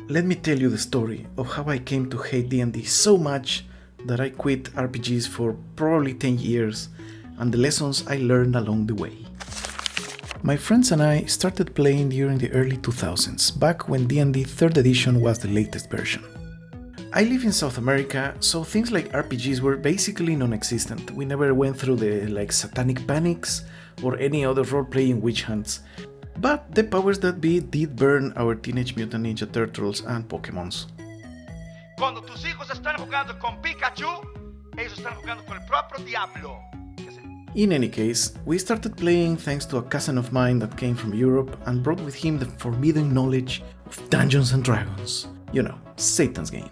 Let me tell you the story of how I came to hate D&D so much that I quit RPGs for probably 10 years and the lessons I learned along the way. My friends and I started playing during the early 2000s, back when D&D 3rd edition was the latest version. I live in South America, so things like RPGs were basically non-existent. We never went through the satanic panics or any other role-playing witch hunts. But the powers that be did burn our Teenage Mutant Ninja Turtles and Pokémons. Cuando tus hijos están jugando con Pikachu, ellos están jugando con el propio diablo. In any case, we started playing thanks to a cousin of mine that came from Europe and brought with him the forbidden knowledge of Dungeons and Dragons. You know, Satan's game.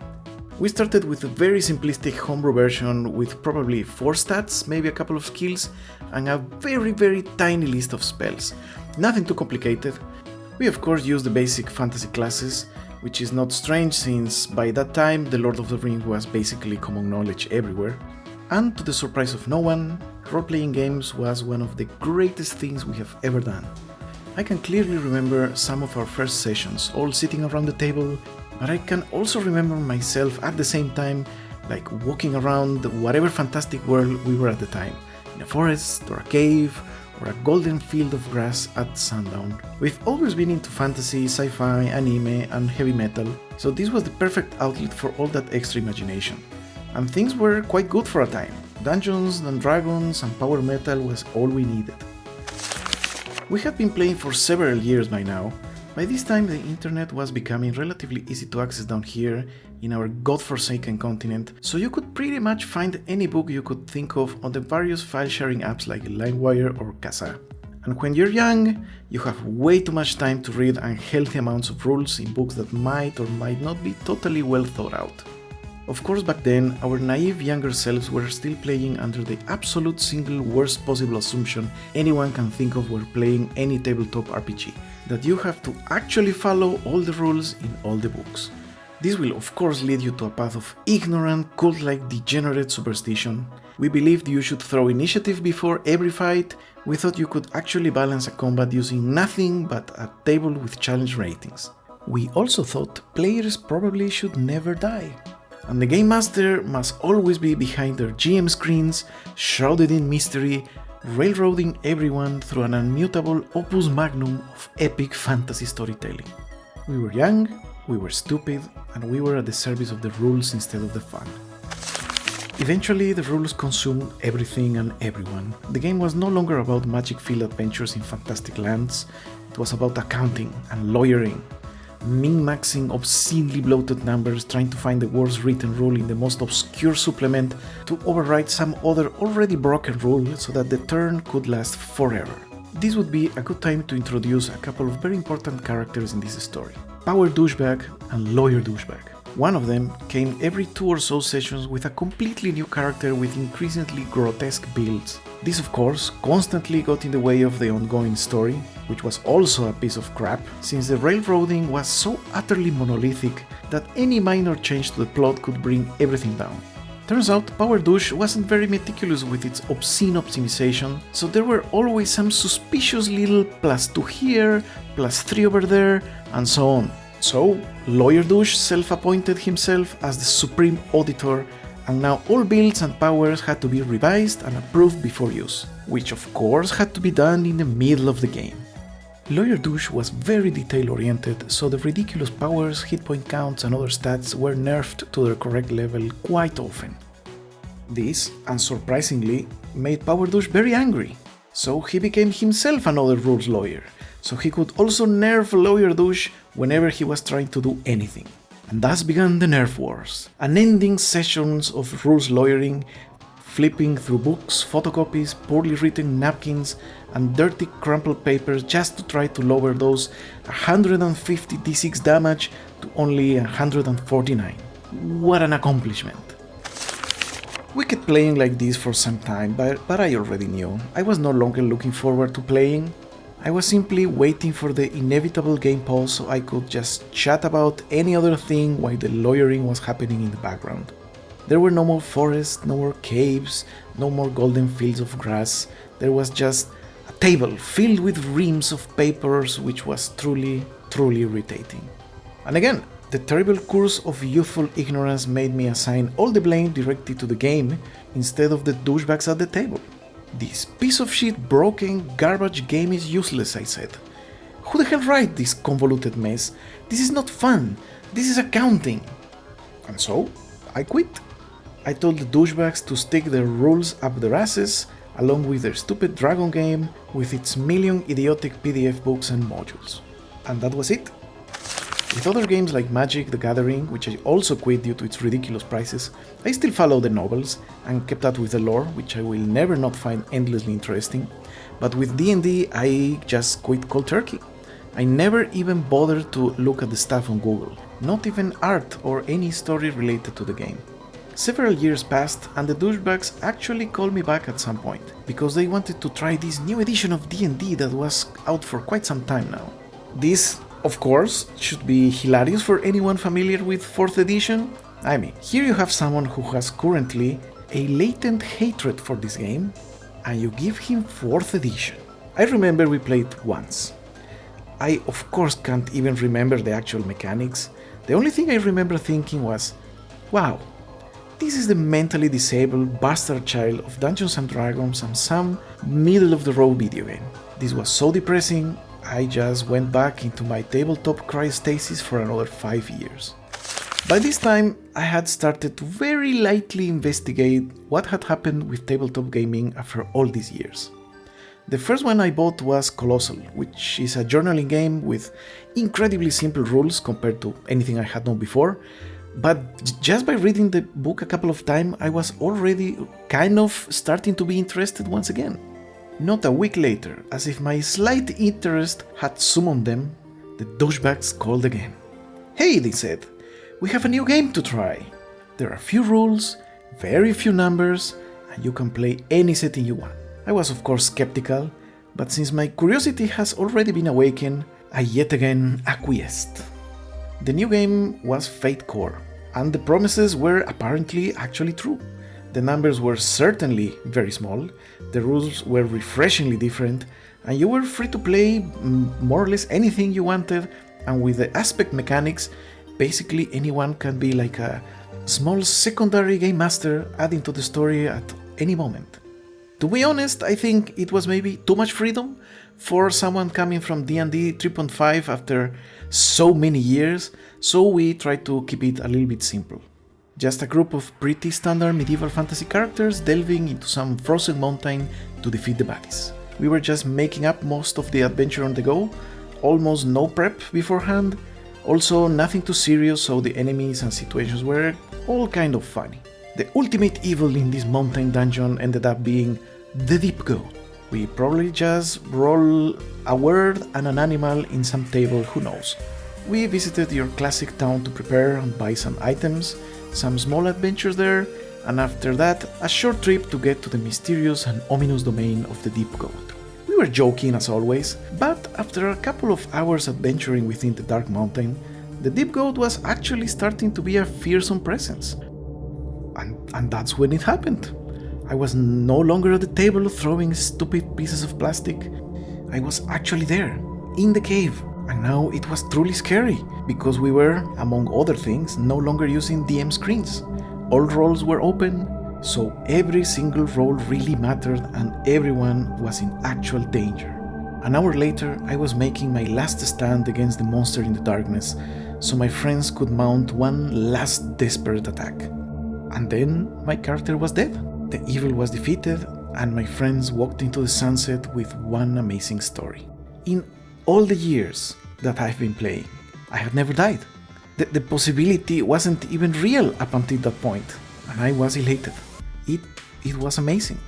We started with a very simplistic homebrew version with probably 4 stats, maybe a couple of skills, and a very tiny list of spells. Nothing too complicated. We of course used the basic fantasy classes, which is not strange since by that time the Lord of the Rings was basically common knowledge everywhere. And to the surprise of no one, role-playing games was one of the greatest things we have ever done. I can clearly remember some of our first sessions, all sitting around the table, but I can also remember myself at the same time, like walking around whatever fantastic world we were at the time, in a forest or a cave or a golden field of grass at sundown. We've always been into fantasy, sci-fi, anime and heavy metal, so this was the perfect outlet for all that extra imagination. And things were quite good for a time. Dungeons and Dragons and power metal was all we needed. We had been playing for several years by now. By this time the internet was becoming relatively easy to access down here in our godforsaken continent, so you could pretty much find any book you could think of on the various file-sharing apps like LimeWire or Kazaa. And when you're young, you have way too much time to read unhealthy amounts of rules in books that might or might not be totally well thought out. Of course, back then, our naive younger selves were still playing under the absolute single worst possible assumption anyone can think of while playing any tabletop RPG, that you have to actually follow all the rules in all the books. This will of course lead you to a path of ignorant, cult-like degenerate superstition. We believed you should throw initiative before every fight. We thought you could actually balance a combat using nothing but a table with challenge ratings. We also thought players probably should never die. And the Game Master must always be behind their GM screens, shrouded in mystery, railroading everyone through an unmutable opus magnum of epic fantasy storytelling. We were young, we were stupid, and we were at the service of the rules instead of the fun. Eventually, the rules consumed everything and everyone. The game was no longer about magic-filled adventures in fantastic lands, it was about accounting and lawyering, min-maxing obscenely bloated numbers, trying to find the worst written rule in the most obscure supplement to override some other already broken rule so that the turn could last forever. This would be a good time to introduce a couple of very important characters in this story: Power Douchebag and Lawyer Douchebag. One of them came every 2 or so sessions with a completely new character with increasingly grotesque builds. This of course constantly got in the way of the ongoing story, which was also a piece of crap, since the railroading was so utterly monolithic that any minor change to the plot could bring everything down. Turns out Power Douche wasn't very meticulous with its obscene optimization, so there were always some suspicious little +2 here, +3 over there, and so on. So, Lawyer Douche self-appointed himself as the supreme auditor, and now all builds and powers had to be revised and approved before use, which of course had to be done in the middle of the game. Lawyer Douche was very detail-oriented, so the ridiculous powers, hit point counts and other stats were nerfed to their correct level quite often. This, unsurprisingly, made Power Douche very angry, so he became himself another rules lawyer, so he could also nerf Lawyer Douche whenever he was trying to do anything. And thus began the Nerf Wars, unending sessions of rules lawyering, flipping through books, photocopies, poorly written napkins, and dirty crumpled papers just to try to lower those 150 d6 damage to only 149. What an accomplishment! We kept playing like this for some time, but I already knew. I was no longer looking forward to playing. I was simply waiting for the inevitable game pause so I could just chat about any other thing while the lawyering was happening in the background. There were no more forests, no more caves, no more golden fields of grass. There was just a table filled with reams of papers, which was truly irritating. And again, The terrible curse of youthful ignorance made me assign all the blame directly to the game instead of the douchebags at the table. This piece of shit broken garbage game is useless, I said. Who the hell wrote this convoluted mess? This is not fun. This is accounting. And so, I quit. I told the douchebags to stick their rules up their asses, along with their stupid dragon game with its million idiotic PDF books and modules. And that was it. With other games like Magic the Gathering, which I also quit due to its ridiculous prices, I still follow the novels and kept up with the lore, which I will never not find endlessly interesting. But with D&D, I just quit cold turkey. I never even bothered to look at the stuff on Google, not even art or any story related to the game. Several years passed and the douchebags actually called me back at some point, because they wanted to try this new edition of D&D that was out for quite some time now. This, of course, should be hilarious for anyone familiar with 4th edition. I mean, here you have someone who has currently a latent hatred for this game, and you give him 4th edition. I remember we played once. I of course can't even remember the actual mechanics. The only thing I remember thinking was, wow, this is the mentally disabled bastard child of Dungeons & Dragons and some middle-of-the-road video game. This was so depressing, I just went back into my tabletop cryostasis for another 5 years. By this time, I had started to very lightly investigate what had happened with tabletop gaming after all these years. The first one I bought was Colossal, which is a journaling game with incredibly simple rules compared to anything I had known before, but just by reading the book a couple of times, I was already kind of starting to be interested once again. Not a week later, as if my slight interest had summoned them, the douchebags called again. Hey, they said, we have a new game to try. There are few rules, very few numbers, and you can play any setting you want. I was of course skeptical, but since my curiosity has already been awakened, I yet again acquiesced. The new game was Fate Core, and the promises were apparently actually true. The numbers were certainly very small, the rules were refreshingly different, and you were free to play more or less anything you wanted, and with the aspect mechanics, basically anyone can be like a small secondary game master adding to the story at any moment. To be honest, I think it was maybe too much freedom for someone coming from D&D 3.5 after so many years, so we tried to keep it a little bit simple. Just a group of pretty standard medieval fantasy characters delving into some frozen mountain to defeat the baddies. We were just making up most of the adventure on the go, almost no prep beforehand, also nothing too serious, so the enemies and situations were all kind of funny. The ultimate evil in this mountain dungeon ended up being the Deep Goat. We probably just roll a word and an animal in some table, who knows. We visited your classic town to prepare and buy some items, some small adventures there, and after that a short trip to get to the mysterious and ominous domain of the Deep Goat. We were joking as always, but after a couple of hours adventuring within the dark mountain, the Deep Goat was actually starting to be a fearsome presence. And that's when it happened. I was no longer at the table throwing stupid pieces of plastic. I was actually there, in the cave, and now it was truly scary, because we were, among other things, no longer using DM screens. All roles were open, so every single role really mattered and everyone was in actual danger. An hour later, I was making my last stand against the monster in the darkness, so my friends could mount one last desperate attack. And then my character was dead. The evil was defeated, and my friends walked into the sunset with one amazing story. In all the years that I've been playing, I had never died. The possibility wasn't even real up until that point, and I was elated. It was amazing.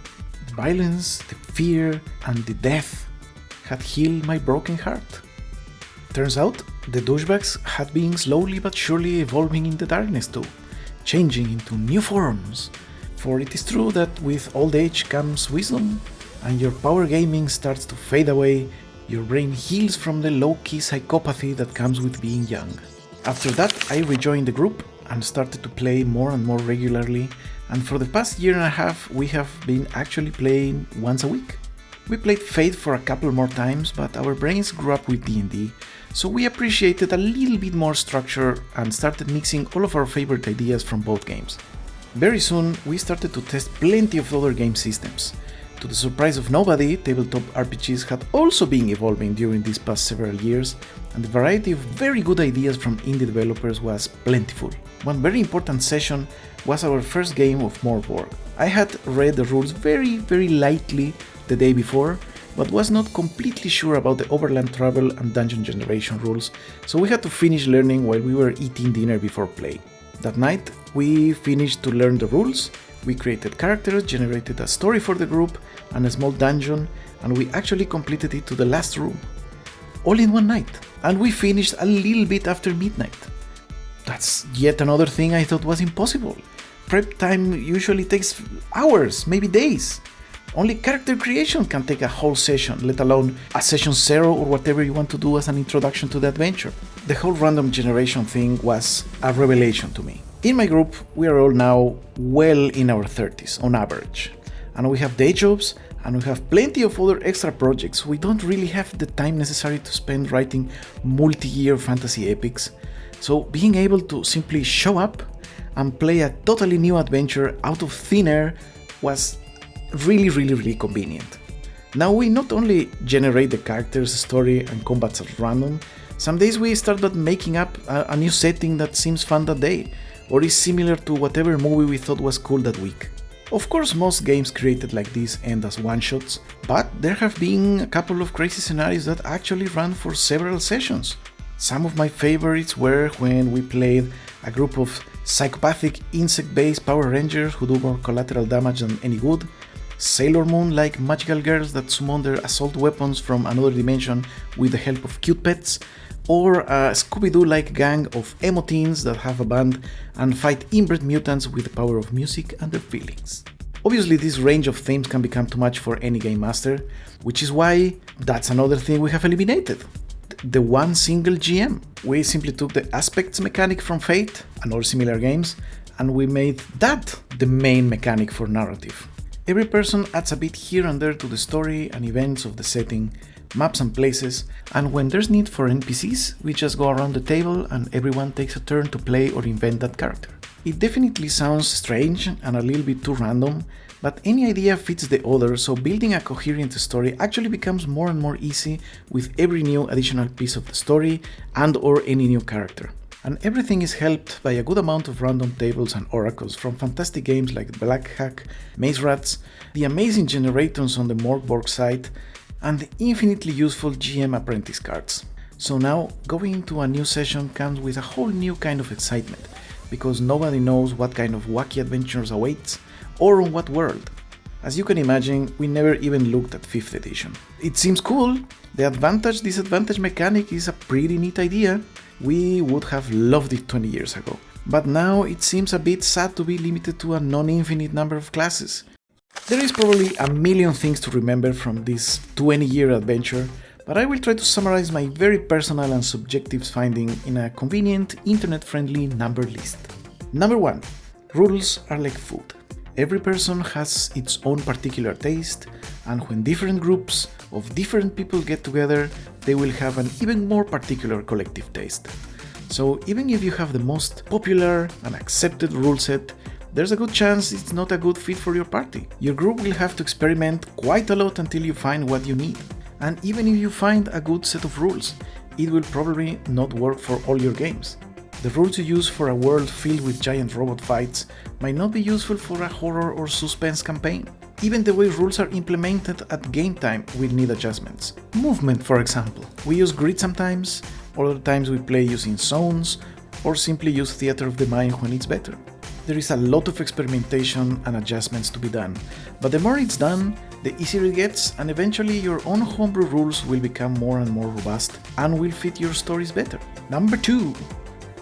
The violence, the fear, and the death had healed my broken heart. Turns out, the douchebags had been slowly but surely evolving in the darkness too, changing into new forms. For it is true that with old age comes wisdom, and your power gaming starts to fade away, your brain heals from the low-key psychopathy that comes with being young. After that, I rejoined the group and started to play more and more regularly, and for the past year and a half we have been actually playing once a week. We played Fate for a couple more times, but our brains grew up with D&D, so we appreciated a little bit more structure and started mixing all of our favorite ideas from both games. Very soon, we started to test plenty of other game systems. To the surprise of nobody, tabletop RPGs had also been evolving during these past several years, and the variety of very good ideas from indie developers was plentiful. One very important session was our first game of More Work. I had read the rules very lightly the day before, but was not completely sure about the overland travel and dungeon generation rules, so we had to finish learning while we were eating dinner before play. That night, we finished to learn the rules, we created characters, generated a story for the group and a small dungeon, and we actually completed it to the last room. All in one night, and we finished a little bit after midnight. That's yet another thing I thought was impossible. Prep time usually takes hours, maybe days. Only character creation can take a whole session, let alone a session 0 or whatever you want to do as an introduction to the adventure. The whole random generation thing was a revelation to me. In my group, we are all now well in our 30s on average, and we have day jobs and we have plenty of other extra projects. We don't really have the time necessary to spend writing multi-year fantasy epics, so being able to simply show up and play a totally new adventure out of thin air was really convenient. Now we not only generate the characters, story and combats at random, some days we started making up a new setting that seems fun that day, or is similar to whatever movie we thought was cool that week. Of course, most games created like this end as one-shots, but there have been a couple of crazy scenarios that actually ran for several sessions. Some of my favorites were when we played a group of psychopathic insect-based Power Rangers who do more collateral damage than any good, Sailor Moon-like magical girls that summon their assault weapons from another dimension with the help of cute pets, or a Scooby-Doo-like gang of emo teens that have a band and fight inbred mutants with the power of music and their feelings. Obviously, this range of themes can become too much for any game master, which is why that's another thing we have eliminated. The one single GM. We simply took the aspects mechanic from Fate and other similar games, and we made that the main mechanic for narrative. Every person adds a bit here and there to the story and events of the setting, maps and places, and when there's need for NPCs, we just go around the table and everyone takes a turn to play or invent that character. It definitely sounds strange and a little bit too random, but any idea fits the other, so building a coherent story actually becomes more and more easy with every new additional piece of the story and or any new character. And everything is helped by a good amount of random tables and oracles from fantastic games like Black Hack, Maze Rats, the amazing generators on the Morgborg site, and the infinitely useful GM Apprentice cards. So now, going into a new session comes with a whole new kind of excitement, because nobody knows what kind of wacky adventures awaits, or on what world. As you can imagine, we never even looked at 5th edition. It seems cool, the advantage-disadvantage mechanic is a pretty neat idea, we would have loved it 20 years ago. But now it seems a bit sad to be limited to a non-infinite number of classes. There is probably a million things to remember from this 20-year adventure, but I will try to summarize my very personal and subjective finding in a convenient, internet-friendly number list. Number 1. Rules are like food. Every person has its own particular taste, and when different groups of different people get together, they will have an even more particular collective taste. So even if you have the most popular and accepted rule set, there's a good chance it's not a good fit for your party. Your group will have to experiment quite a lot until you find what you need. And even if you find a good set of rules, it will probably not work for all your games. The rules you use for a world filled with giant robot fights might not be useful for a horror or suspense campaign. Even the way rules are implemented at game time will need adjustments. Movement, for example. We use grid sometimes, other times we play using zones, or simply use theater of the mind when it's better. There is a lot of experimentation and adjustments to be done, but the more it's done, the easier it gets, and eventually your own homebrew rules will become more and more robust and will fit your stories better. Number 2.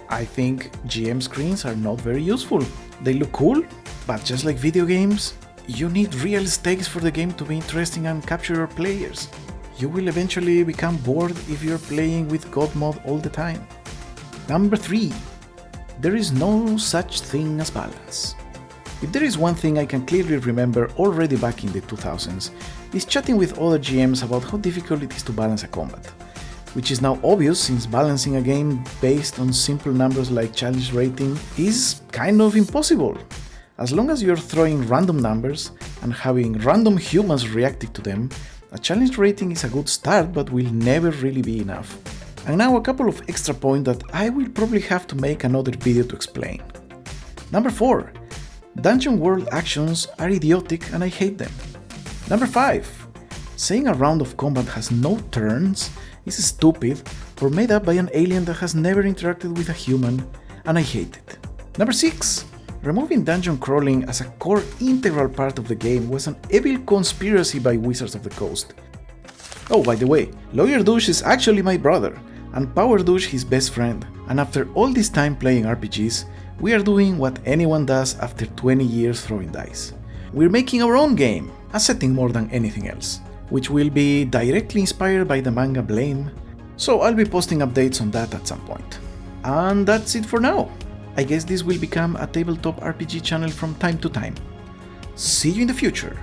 I think GM screens are not very useful. They look cool, but just like video games, you need real stakes for the game to be interesting and capture your players. You will eventually become bored if you're playing with God mode all the time. Number 3. There is no such thing as balance. If there is one thing I can clearly remember already back in the 2000s, is chatting with other GMs about how difficult it is to balance a combat, which is now obvious since balancing a game based on simple numbers like challenge rating is kind of impossible. As long as you're throwing random numbers and having random humans reacting to them, a challenge rating is a good start but will never really be enough. And now a couple of extra points that I will probably have to make another video to explain. Number 4. Dungeon world actions are idiotic and I hate them. Number 5. Saying a round of combat has no turns is stupid or made up by an alien that has never interacted with a human, and I hate it. Number 6. Removing dungeon crawling as a core integral part of the game was an evil conspiracy by Wizards of the Coast. Oh, by the way, Lawyer Douche is actually my brother, and Power Douche his best friend, and after all this time playing RPGs, we are doing what anyone does after 20 years throwing dice. We're making our own game, a setting more than anything else, which will be directly inspired by the manga Blame, so I'll be posting updates on that at some point. And that's it for now. I guess this will become a tabletop RPG channel from time to time. See you in the future!